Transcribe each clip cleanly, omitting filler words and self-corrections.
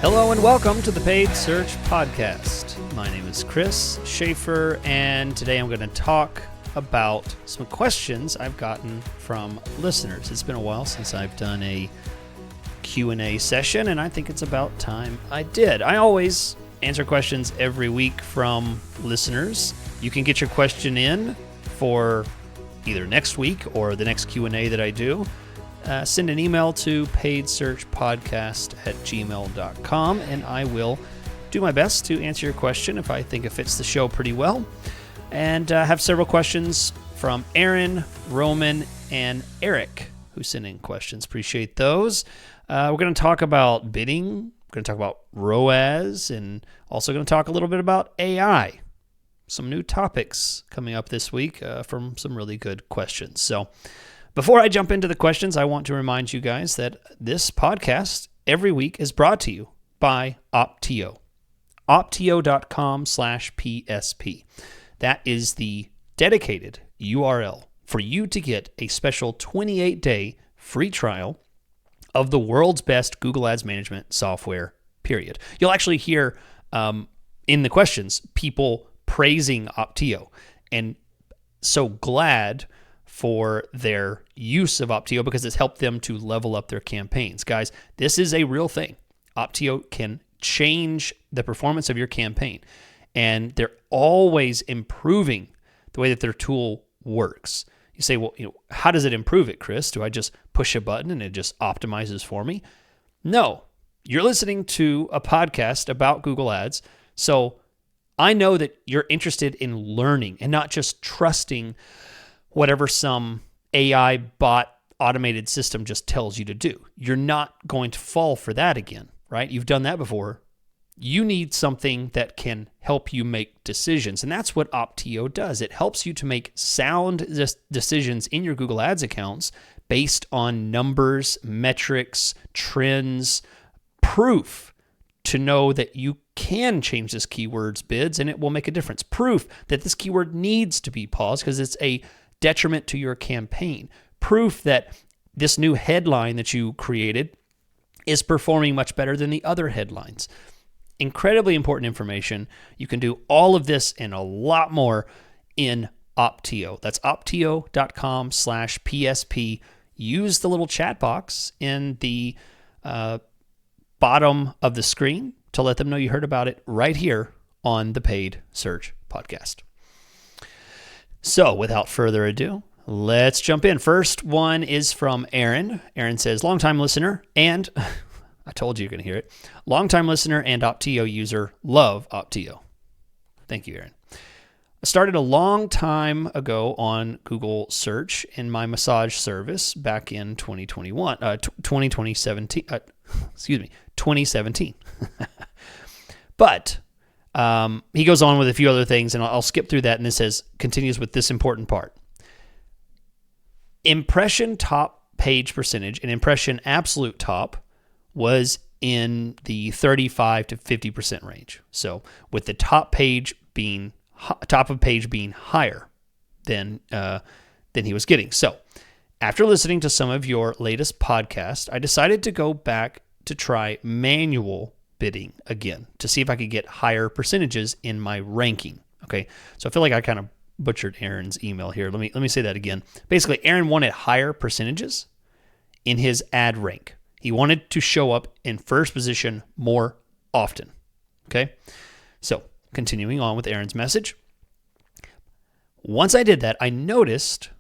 Hello and welcome to the Paid Search Podcast. My name is Chris Schaefer, and today I'm going to talk about some questions I've gotten from listeners. It's been a while since I've done a Q&A session, and I think it's about time I did. I always answer questions every week from listeners. You can get your question in for either next week or the next Q&A that I do. Send an email to paidsearchpodcast@gmail.com, and I will do my best to answer your question if I think it fits the show pretty well. And I have several questions from Aaron, Roman, and Eric who sent in questions. Appreciate those. We're going to talk about bidding. We're going to talk about ROAS, and also going to talk a little bit about AI. Some new topics coming up this week from some really good questions. So before I jump into the questions, I want to remind you guys that this podcast every week is brought to you by Optio. Optio.com/PSP. That is the dedicated URL for you to get a special 28-day free trial of the world's best Google Ads management software, period. You'll actually hear in the questions people praising Optio, and so glad for their use of Optio because it's helped them to level up their campaigns. Guys, this is a real thing. Optio can change the performance of your campaign, and they're always improving the way that their tool works. You say, well, how does it improve it, Chris? Do I just push a button and it just optimizes for me? No, you're listening to a podcast about Google Ads, so I know that you're interested in learning and not just trusting whatever some AI bot automated system just tells you to do. You're not going to fall for that again, right? You've done that before. You need something that can help you make decisions, and that's what Optio does. It helps you to make sound decisions in your Google Ads accounts based on numbers, metrics, trends, proof to know that you can change this keyword's bids and it will make a difference. Proof that this keyword needs to be paused because it's a detriment to your campaign. Proof that this new headline that you created is performing much better than the other headlines. Incredibly important information. You can do all of this and a lot more in Optio. That's optio.com/PSP. Use the little chat box in the bottom of the screen to let them know you heard about it right here on the Paid Search Podcast. So without further ado, let's jump in. First one is from Aaron. Aaron says, longtime listener and, I told you you're going to hear it, longtime listener and Optio user, love Optio. Thank you, Aaron. I started a long time ago on Google search in my massage service back in 2017. But he goes on with a few other things, and I'll skip through that, and this continues with this important part. Impression top page percentage and impression absolute top was in the 35 to 50% range. So with the top of page being higher than he was getting. So after listening to some of your latest podcasts, I decided to go back to try manual bidding again to see if I could get higher percentages in my ranking. Okay, so I feel like I kind of butchered Aaron's email here. Let me say that again. Basically, Aaron wanted higher percentages in his ad rank. He wanted to show up in first position more often. Okay, so continuing on with Aaron's message. Once I did that, I noticed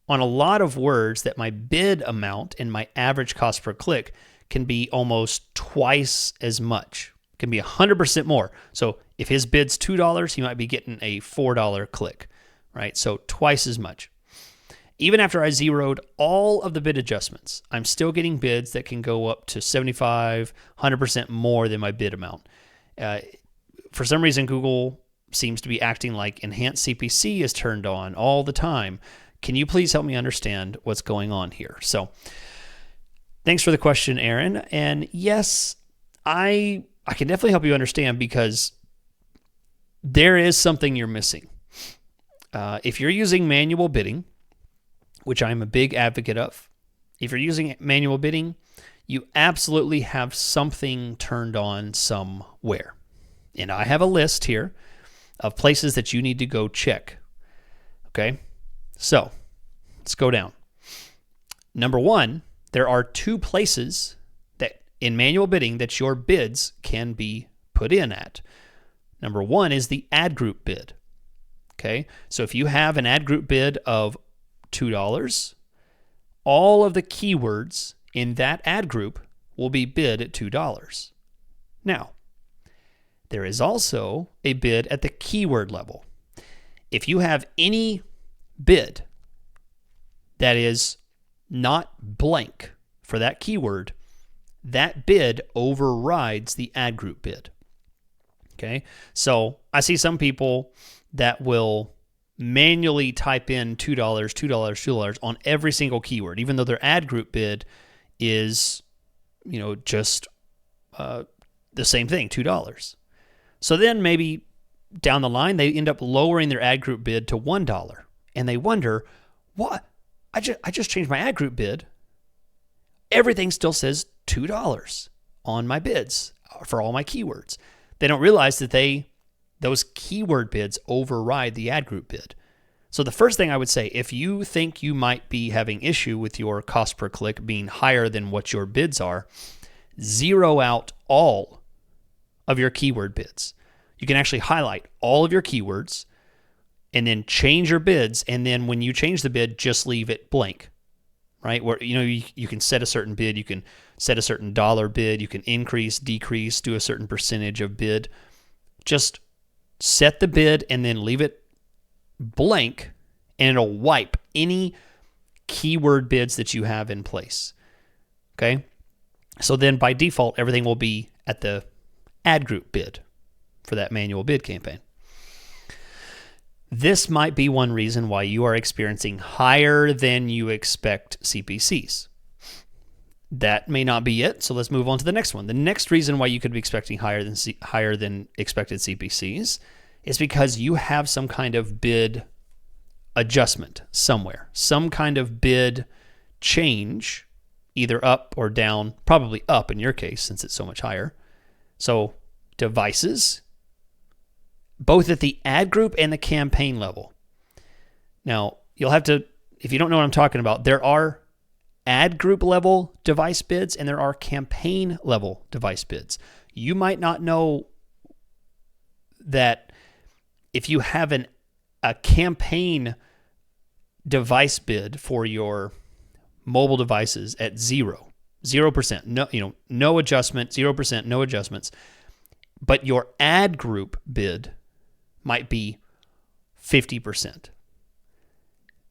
on a lot of words that my bid amount and my average cost per click can be almost twice as much, can be 100% more. So if his bid's $2, he might be getting a $4 click, right? So twice as much. Even after I zeroed all of the bid adjustments, I'm still getting bids that can go up to 75, 100% more than my bid amount. For some reason, Google seems to be acting like enhanced CPC is turned on all the time. Can you please help me understand what's going on here? So thanks for the question, Aaron. And yes, I can definitely help you understand because there is something you're missing. If you're using manual bidding, which I'm a big advocate of, if you're using manual bidding, you absolutely have something turned on somewhere. And I have a list here of places that you need to go check. Okay, so let's go down. Number one, there are 2 places that in manual bidding that your bids can be put in at. Number one is the ad group bid. Okay, so if you have an ad group bid of $2, all of the keywords in that ad group will be bid at $2. Now, there is also a bid at the keyword level. If you have any bid that is not blank for that keyword, that bid overrides the ad group bid. Okay, so I see some people that will manually type in $2, $2 on every single keyword, even though their ad group bid is, just the same thing, $2. So then maybe down the line, they end up lowering their ad group bid to $1. And they wonder, what? I just changed my ad group bid. Everything still says $2 on my bids for all my keywords. They don't realize that those keyword bids override the ad group bid. So the first thing I would say, if you think you might be having issue with your cost per click being higher than what your bids are, zero out all of your keyword bids. You can actually highlight all of your keywords and then change your bids. And then when you change the bid, just leave it blank, right? Where, you can set a certain bid, you can set a certain dollar bid, you can increase, decrease, do a certain percentage of bid. Just set the bid and then leave it blank, and it'll wipe any keyword bids that you have in place. Okay? So then by default, everything will be at the ad group bid for that manual bid campaign. This might be one reason why you are experiencing higher than you expect CPCs. That may not be it, so let's move on to the next one. The next reason why you could be expecting higher than expected CPCs is because you have some kind of bid adjustment somewhere, some kind of bid change, either up or down, probably up in your case since it's so much higher. So devices, both at the ad group and the campaign level. Now, you'll have to, if you don't know what I'm talking about, there are ad group level device bids and there are campaign level device bids. You might not know that if you have a campaign device bid for your mobile devices at 0%, no adjustment, 0%, no adjustments, but your ad group bid might be 50%.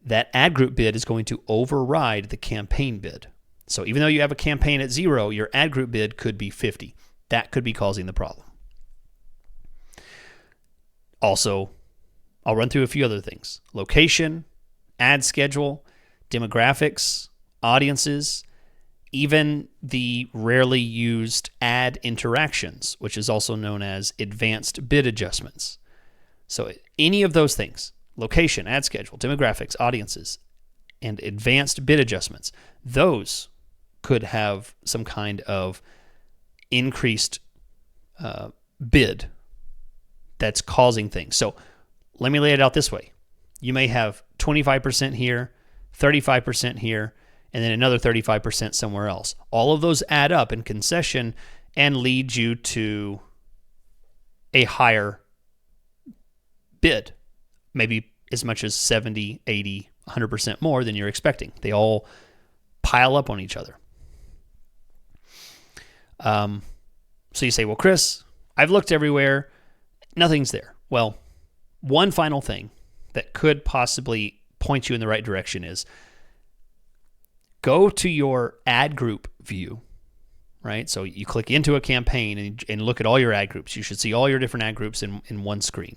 That ad group bid is going to override the campaign bid. So even though you have a campaign at 0, your ad group bid could be 50. That could be causing the problem. Also, I'll run through a few other things. Location, ad schedule, demographics, audiences, even the rarely used ad interactions, which is also known as advanced bid adjustments. So any of those things, location, ad schedule, demographics, audiences, and advanced bid adjustments, those could have some kind of increased bid that's causing things. So let me lay it out this way. You may have 25% here, 35% here, and then another 35% somewhere else. All of those add up in concession and lead you to a higher bid, maybe as much as 70, 80, 100% more than you're expecting. They all pile up on each other. So you say, well, Chris, I've looked everywhere. Nothing's there. Well, one final thing that could possibly point you in the right direction is go to your ad group view, right? So you click into a campaign and look at all your ad groups. You should see all your different ad groups in one screen.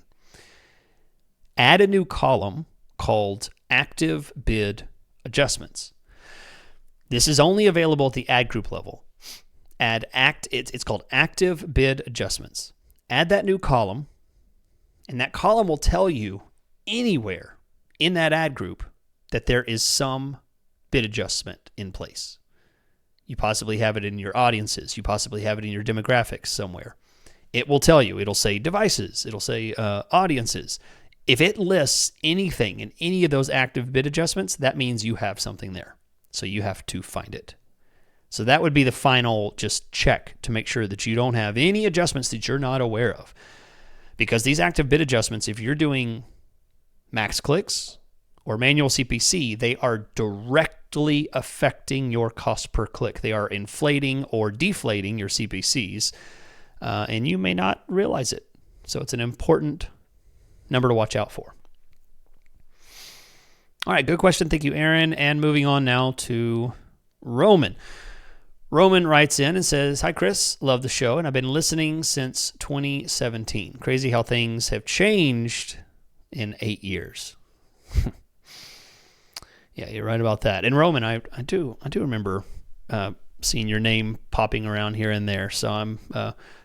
Add a new column called Active Bid Adjustments. This is only available at the ad group level. It's called Active Bid Adjustments. Add that new column, and that column will tell you anywhere in that ad group that there is some bid adjustment in place. You possibly have it in your audiences. You possibly have it in your demographics somewhere. It will tell you. It'll say devices. It'll say audiences. If it lists anything in any of those active bid adjustments, that means you have something there. So you have to find it. So that would be the final just check to make sure that you don't have any adjustments that you're not aware of. Because these active bid adjustments, if you're doing max clicks or manual CPC, they are directly affecting your cost per click. They are inflating or deflating your CPCs, and you may not realize it. So it's an important number to watch out for. All right, good question. Thank you, Aaron. And moving on now to Roman. Roman writes in and says, "Hi, Chris. Love the show, and I've been listening since 2017. Crazy how things have changed in 8 years." Yeah, you're right about that. And Roman, I do remember seeing your name popping around here and there. So I'm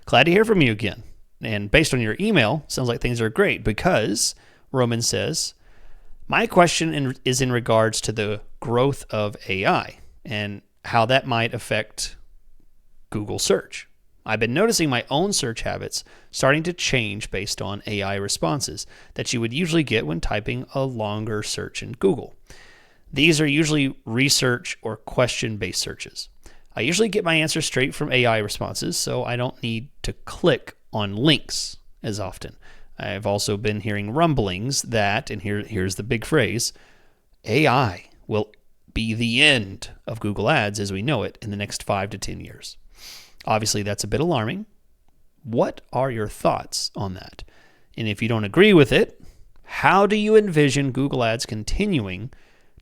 glad to hear from you again. And based on your email, sounds like things are great because Roman says, "My question is in regards to the growth of AI and how that might affect Google search. I've been noticing my own search habits starting to change based on AI responses that you would usually get when typing a longer search in Google. These are usually research or question-based searches. I usually get my answers straight from AI responses, so I don't need to click on links as often. I've also been hearing rumblings that, and here's the big phrase, AI will be the end of Google Ads as we know it in the next 5 to 10 years. Obviously, that's a bit alarming. What are your thoughts on that? And if you don't agree with it, how do you envision Google Ads continuing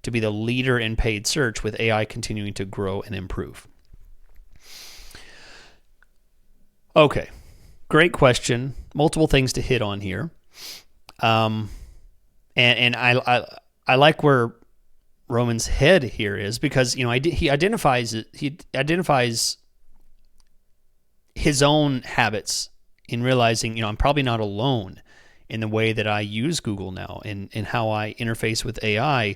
to be the leader in paid search with AI continuing to grow and improve?" Okay, great question. Multiple things to hit on here. And I like where Roman's head here is because he identifies his own habits in realizing I'm probably not alone in the way that I use Google now and how I interface with AI.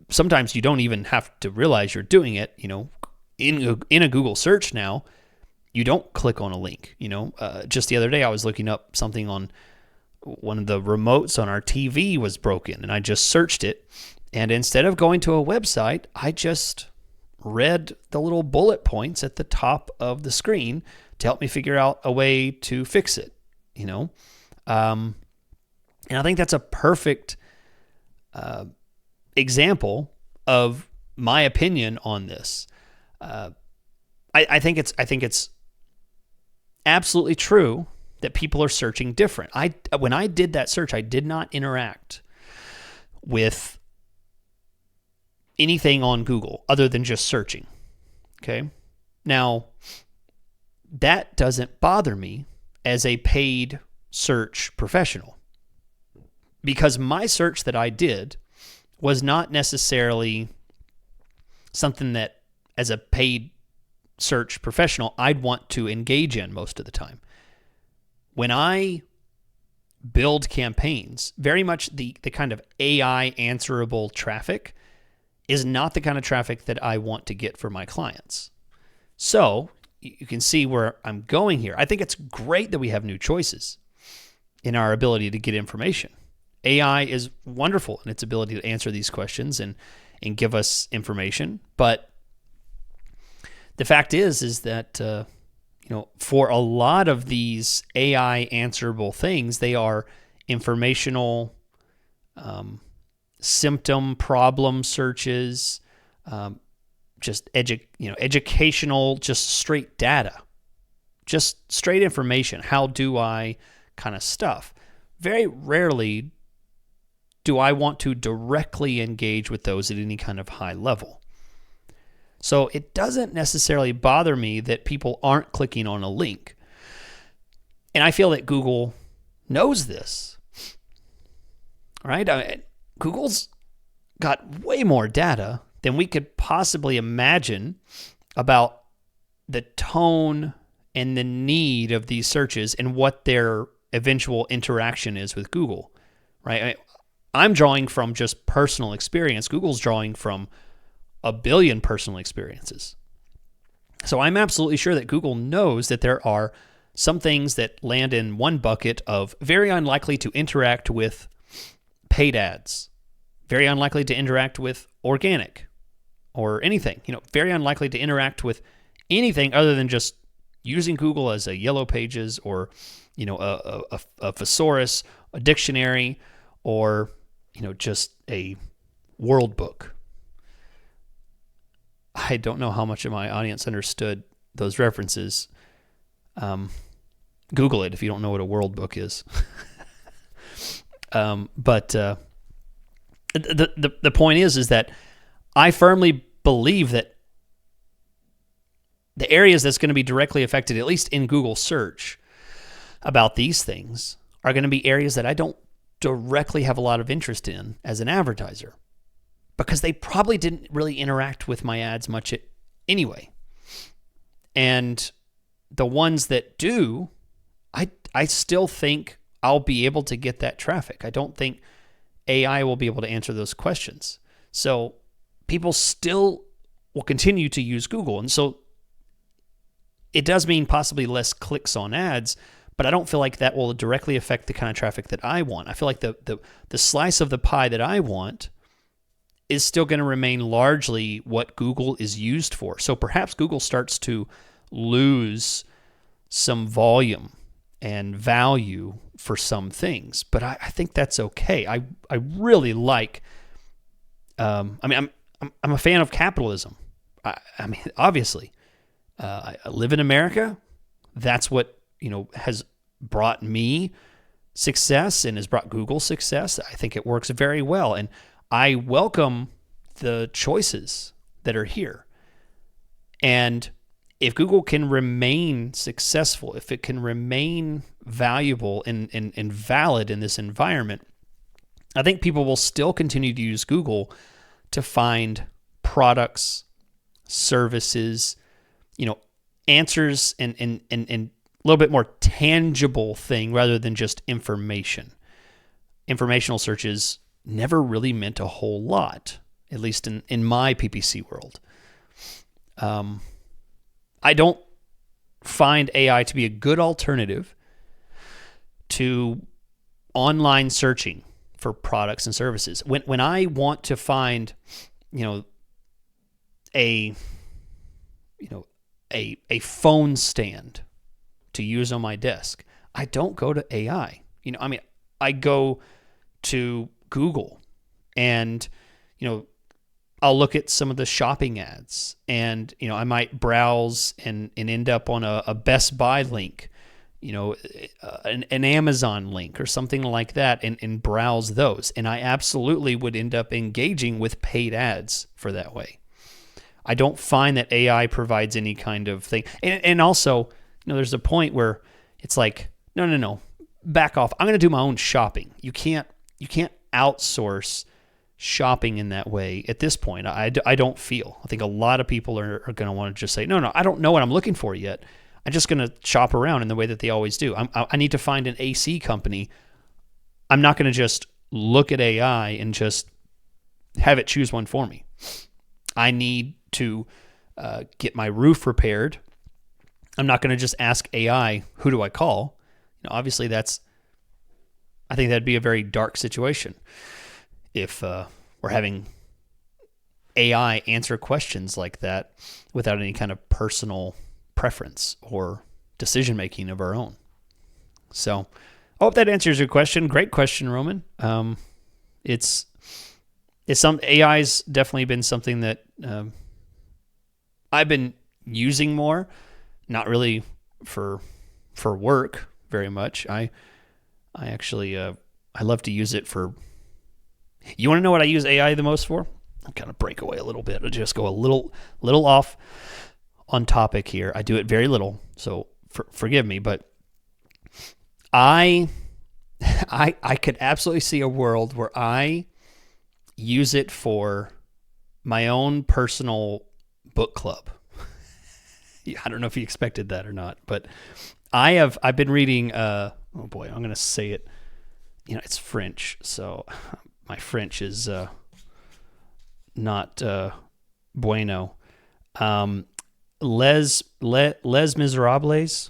Sometimes you don't even have to realize you're doing it. In a Google search now, you don't click on a link. Just the other day I was looking up something on one of the remotes on our TV was broken, and I just searched it. And instead of going to a website, I just read the little bullet points at the top of the screen to help me figure out a way to fix it, And I think that's a perfect example of my opinion on this. I think it's absolutely true that people are searching different. When I did that search, I did not interact with anything on Google other than just searching. Okay. Now, that doesn't bother me as a paid search professional because my search that I did was not necessarily something that as a paid search professional I'd want to engage in most of the time. When I build campaigns, very much the kind of AI answerable traffic is not the kind of traffic that I want to get for my clients. So you can see where I'm going here. I think it's great that we have new choices in our ability to get information. AI is wonderful in its ability to answer these questions and give us information. But the fact is that, for a lot of these AI answerable things, they are informational, symptom problem searches, just educational, just straight data, just straight information. How do I kind of stuff? Very rarely do I want to directly engage with those at any kind of high level. So it doesn't necessarily bother me that people aren't clicking on a link. And I feel that Google knows this, right? Google's got way more data than we could possibly imagine about the tone and the need of these searches and what their eventual interaction is with Google, right? I'm drawing from just personal experience. Google's drawing from a billion personal experiences. So I'm absolutely sure that Google knows that there are some things that land in one bucket of very unlikely to interact with paid ads, very unlikely to interact with organic or anything, very unlikely to interact with anything other than just using Google as a Yellow Pages or, a thesaurus, a dictionary, or, just a world book. I don't know how much of my audience understood those references. Google it if you don't know what a world book is. But the point is that I firmly believe that the areas that's going to be directly affected, at least in Google search, about these things are going to be areas that I don't directly have a lot of interest in as an advertiser, because they probably didn't really interact with my ads much anyway. And the ones that do, I still think I'll be able to get that traffic. I don't think AI will be able to answer those questions. So people still will continue to use Google. And so it does mean possibly less clicks on ads, but I don't feel like that will directly affect the kind of traffic that I want. I feel like the slice of the pie that I want is still going to remain largely what Google is used for. So perhaps Google starts to lose some volume and value for some things, but I think that's okay. I really like. I'm a fan of capitalism. I mean, obviously, I live in America. That's what has brought me success and has brought Google success. I think it works very well, and I welcome the choices that are here. And if Google can remain successful, if it can remain valuable and valid in this environment, I think people will still continue to use Google to find products, services, answers and a little bit more tangible thing rather than just information. Informational searches never really meant a whole lot, at least in my PPC world. I don't find AI to be a good alternative to online searching for products and services. When I want to find, a phone stand to use on my desk, I don't go to AI. I go to Google and, I'll look at some of the shopping ads and, I might browse and end up on a Best Buy link, an Amazon link or something like that and browse those. And I absolutely would end up engaging with paid ads for that way. I don't find that AI provides any kind of thing. And also, there's a point where it's like, no, back off. I'm going to do my own shopping. You can't outsource shopping in that way at this point. I don't feel. I think a lot of people are going to want to just say, no, I don't know what I'm looking for yet. I'm just going to shop around in the way that they always do. I need to find an AC company. I'm not going to just look at AI and just have it choose one for me. I need to get my roof repaired. I'm not going to just ask AI, who do I call? Obviously I think that'd be a very dark situation if we're having AI answer questions like that without any kind of personal preference or decision-making of our own. So I hope that answers your question. Great question, Roman. It's AI's definitely been something that I've been using more, not really for work very much. I actually I love to use it for. You want to know what I use AI the most for? I'll kind of break away a little bit. I'll just go a little off on topic here. I do it very little, so forgive me, but I could absolutely see a world where I use it for my own personal book club. I don't know if you expected that or not, but I've been reading. Oh boy, I'm going to say it. It's French, so my French is not bueno. Les Miserables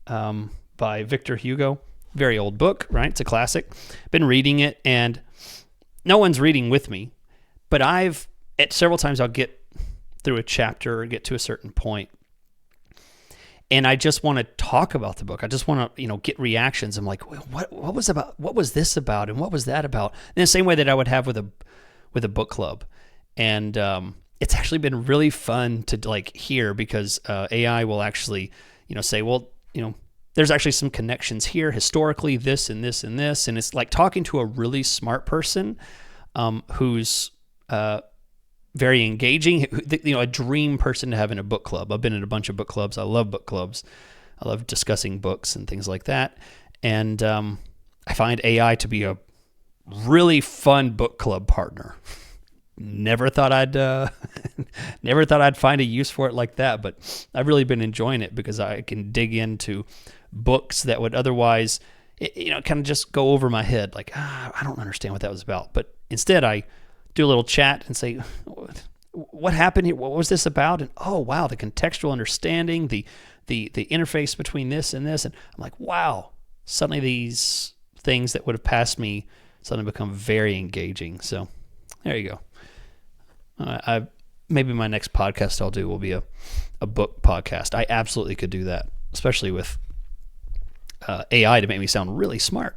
by Victor Hugo. Very old book, right? It's a classic. Been reading it, and no one's reading with me, but at several times I'll get through a chapter or get to a certain point, and I just want to talk about the book. I just want to, get reactions. I'm like, what was this about, and what was that about? In the same way that I would have with a book club, and it's actually been really fun to hear, because AI will actually, say, well, there's actually some connections here historically, this and this and this, and it's like talking to a really smart person who's very engaging, a dream person to have in a book club. I've been in a bunch of book clubs. I love book clubs. I love discussing books and things like that, and I find AI to be a really fun book club partner. Never thought I'd find a use for it like that, but I've really been enjoying it because I can dig into books that would otherwise, kind of just go over my head. Like, I don't understand what that was about. But instead, I do a little chat and say, what happened here? What was this about? And oh, wow, the contextual understanding, the interface between this and this. And I'm like, wow, suddenly these things that would have passed me suddenly become very engaging. So there you go. Maybe my next podcast I'll do will be a book podcast. I absolutely could do that, especially with AI to make me sound really smart.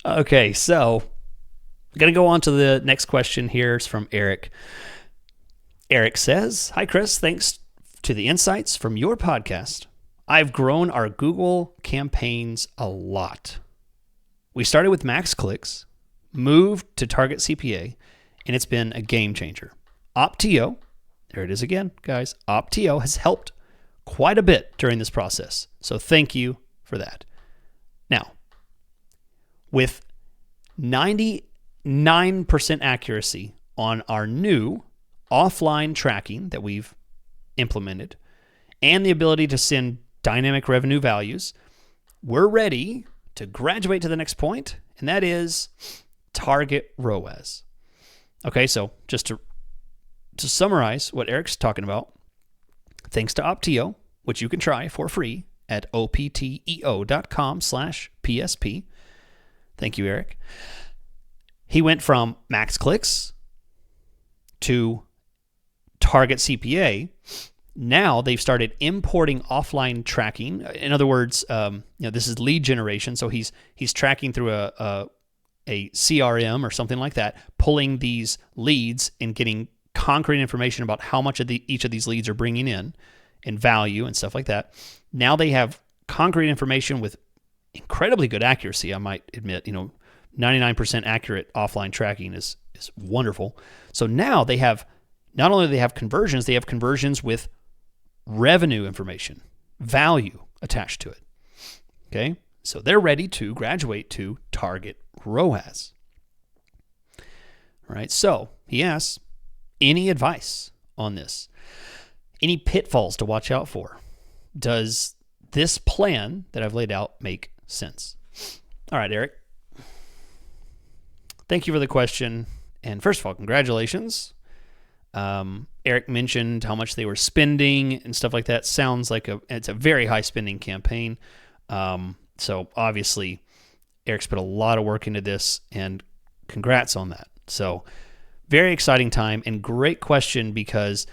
Okay, so I'm going to go on to the next question here. It's from Eric. Eric says, "Hi, Chris. Thanks to the insights from your podcast, I've grown our Google campaigns a lot. We started with max clicks, moved to target CPA, and it's been a game changer. Optio," there it is again, guys, "Optio has helped quite a bit during this process. So thank you for that. Now, with 99% accuracy on our new offline tracking that we've implemented and the ability to send dynamic revenue values, we're ready to graduate to the next point, and that is target ROAS." Okay, so just to summarize what Eric's talking about, thanks to Optio, which you can try for free at opteo.com/PSP. Thank you, Eric. He went from max clicks to target CPA. Now they've started importing offline tracking. In other words, this is lead generation. So he's tracking through a CRM or something like that, pulling these leads and getting concrete information about how much of each of these leads are bringing in and value and stuff like that. Now they have concrete information with incredibly good accuracy, I might admit. 99% accurate offline tracking is wonderful. So now they have, not only do they have conversions, they have conversions with revenue information, value attached to it. Okay? So they're ready to graduate to target ROAS. All right, so he asks, any advice on this? Any pitfalls to watch out for? Does this plan that I've laid out make sense? All right, Eric. Thank you for the question. And first of all, congratulations. Eric mentioned how much they were spending and stuff like that. Sounds like it's a very high spending campaign. So obviously, Eric's put a lot of work into this, and congrats on that. So very exciting time and great question, because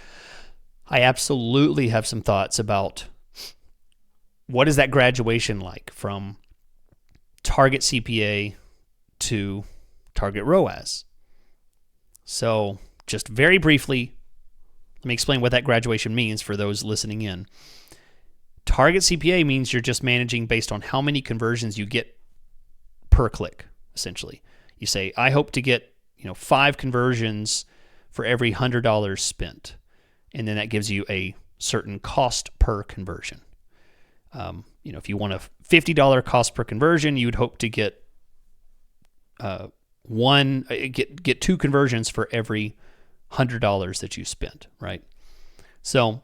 I absolutely have some thoughts about what is that graduation like from target CPA to target ROAS. So just very briefly, let me explain what that graduation means for those listening in. Target CPA means you're just managing based on how many conversions you get per click, essentially. You say, I hope to get 5 conversions for every $100 spent. And then that gives you a certain cost per conversion. If you want a $50 cost per conversion, you would hope to get get 2 conversions for every $100 that you spent, right? So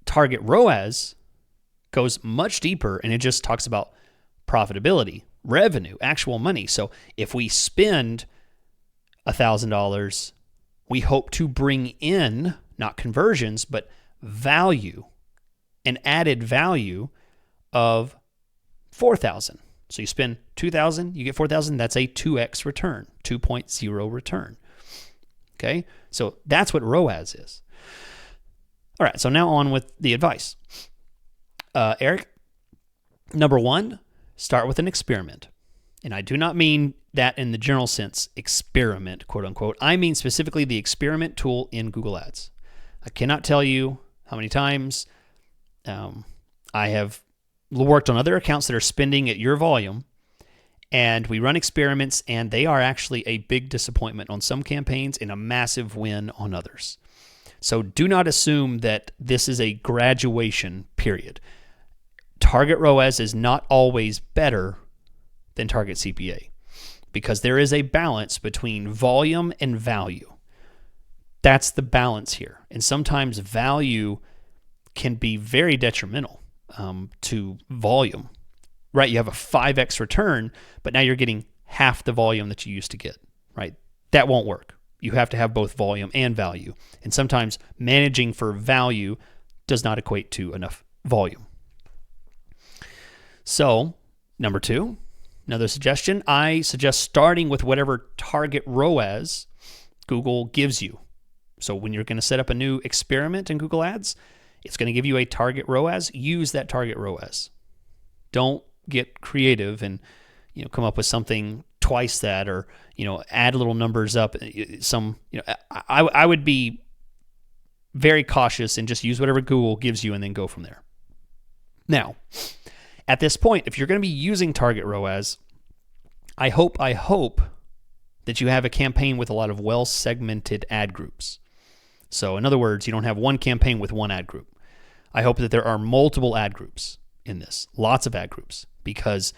target ROAS goes much deeper, and it just talks about profitability, revenue, actual money. So if we spend $1,000, we hope to bring in not conversions, but value, an added value of 4,000. So you spend 2,000, you get 4,000, that's a 2x return, 2.0 return. Okay, so that's what ROAS is. All right, so now on with the advice. Eric, number one, start with an experiment. And I do not mean that in the general sense, experiment, quote unquote. I mean specifically the experiment tool in Google Ads. I cannot tell you how many times I have worked on other accounts that are spending at your volume, and we run experiments, and they are actually a big disappointment on some campaigns and a massive win on others. So do not assume that this is a graduation period. Target ROAS is not always better than target CPA because there is a balance between volume and value. That's the balance here. And sometimes value can be very detrimental to volume, right? You have a 5x return, but now you're getting half the volume that you used to get, right? That won't work. You have to have both volume and value. And sometimes managing for value does not equate to enough volume. So, number two, another suggestion, I suggest starting with whatever target ROAS Google gives you. So when you're going to set up a new experiment in Google Ads, it's going to give you a target ROAS. Use that target ROAS. Don't get creative and come up with something twice that, or add little numbers up. I would be very cautious and just use whatever Google gives you and then go from there. Now, at this point, if you're going to be using target ROAS, I hope that you have a campaign with a lot of well-segmented ad groups. So in other words, you don't have one campaign with one ad group. I hope that there are multiple ad groups in this, lots of ad groups, because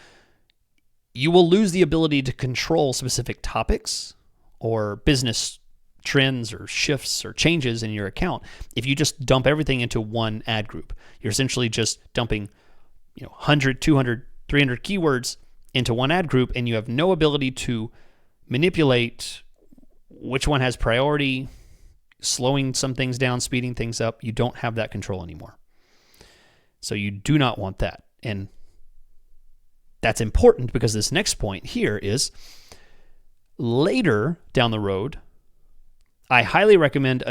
you will lose the ability to control specific topics or business trends or shifts or changes in your account if you just dump everything into one ad group. You're essentially just dumping 100, 200, 300 keywords into one ad group, and you have no ability to manipulate which one has priority, slowing some things down, speeding things up. You don't have that control anymore. So you do not want that. And that's important because this next point here is later down the road, I highly recommend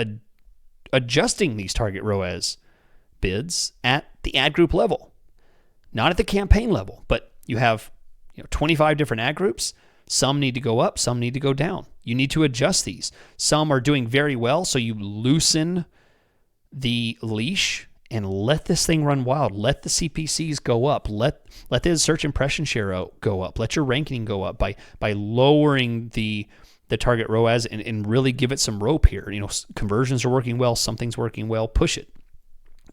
adjusting these target ROAS bids at the ad group level, not at the campaign level, but you have 25 different ad groups. Some need to go up, some need to go down. You need to adjust these. Some are doing very well, so you loosen the leash and let this thing run wild. Let the CPCs go up. Let the search impression share go up. Let your ranking go up by lowering the target ROAS and really give it some rope here. Conversions are working well, something's working well, push it.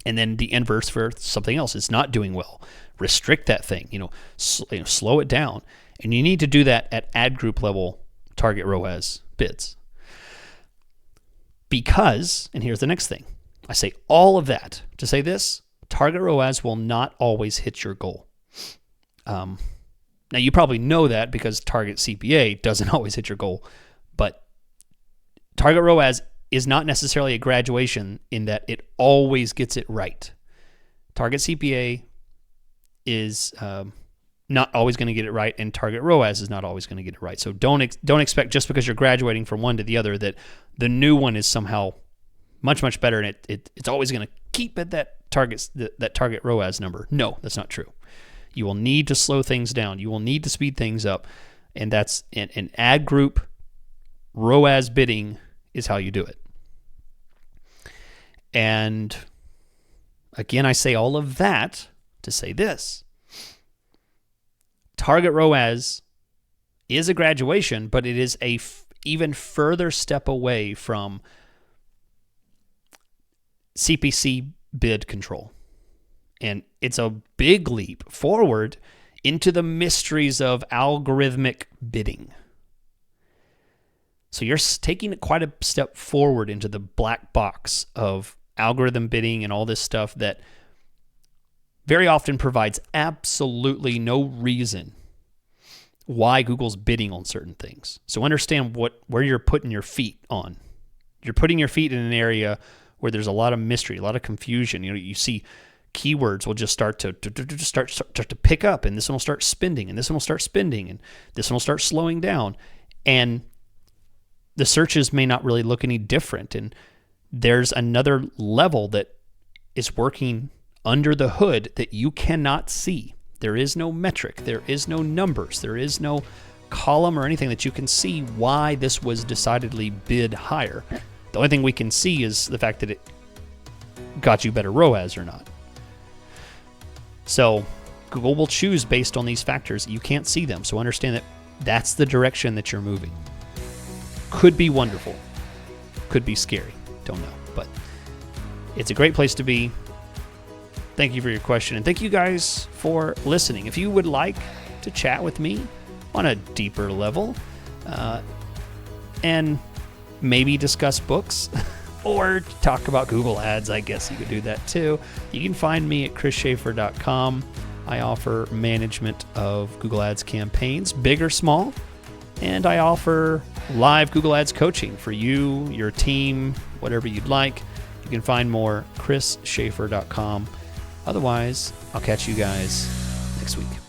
And then the inverse for something else is not doing well. Restrict that thing, slow it down. And you need to do that at ad group level target ROAS bids. Because, and here's the next thing, I say all of that to say this, target ROAS will not always hit your goal. Now you probably know that because target CPA doesn't always hit your goal, but target ROAS is not necessarily a graduation in that it always gets it right. Target CPA is not always going to get it right, and target ROAS is not always going to get it right. So don't expect just because you're graduating from one to the other that the new one is somehow much better, and it's always going to keep at that target ROAS number. No, that's not true. You will need to slow things down. You will need to speed things up, and that's an ad group ROAS bidding is how you do it. And again, I say all of that to say this. Target ROAS is a graduation, but it is a even further step away from CPC bid control. And it's a big leap forward into the mysteries of algorithmic bidding. So you're taking quite a step forward into the black box of algorithm bidding and all this stuff that very often provides absolutely no reason why Google's bidding on certain things. So understand where you're putting your feet on. You're putting your feet in an area where there's a lot of mystery, a lot of confusion. You see keywords will just start to pick up, and this one will start spinning, and this one will start spinning, and this one will start slowing down, and the searches may not really look any different. And there's another level that is working under the hood that you cannot see. There is no metric, there is no numbers, there is no column or anything that you can see why this was decidedly bid higher. The only thing we can see is the fact that it got you better ROAS or not. So Google will choose based on these factors. You can't see them, so understand that that's the direction that you're moving. Could be wonderful, could be scary, don't know, but it's a great place to be. Thank you for your question, and thank you guys for listening. If you would like to chat with me on a deeper level and maybe discuss books or talk about Google Ads, I guess you could do that too. You can find me at chrisschaefer.com. I offer management of Google Ads campaigns, big or small, and I offer live Google Ads coaching for you, your team, whatever you'd like. You can find more chrisschaefer.com. Otherwise, I'll catch you guys next week.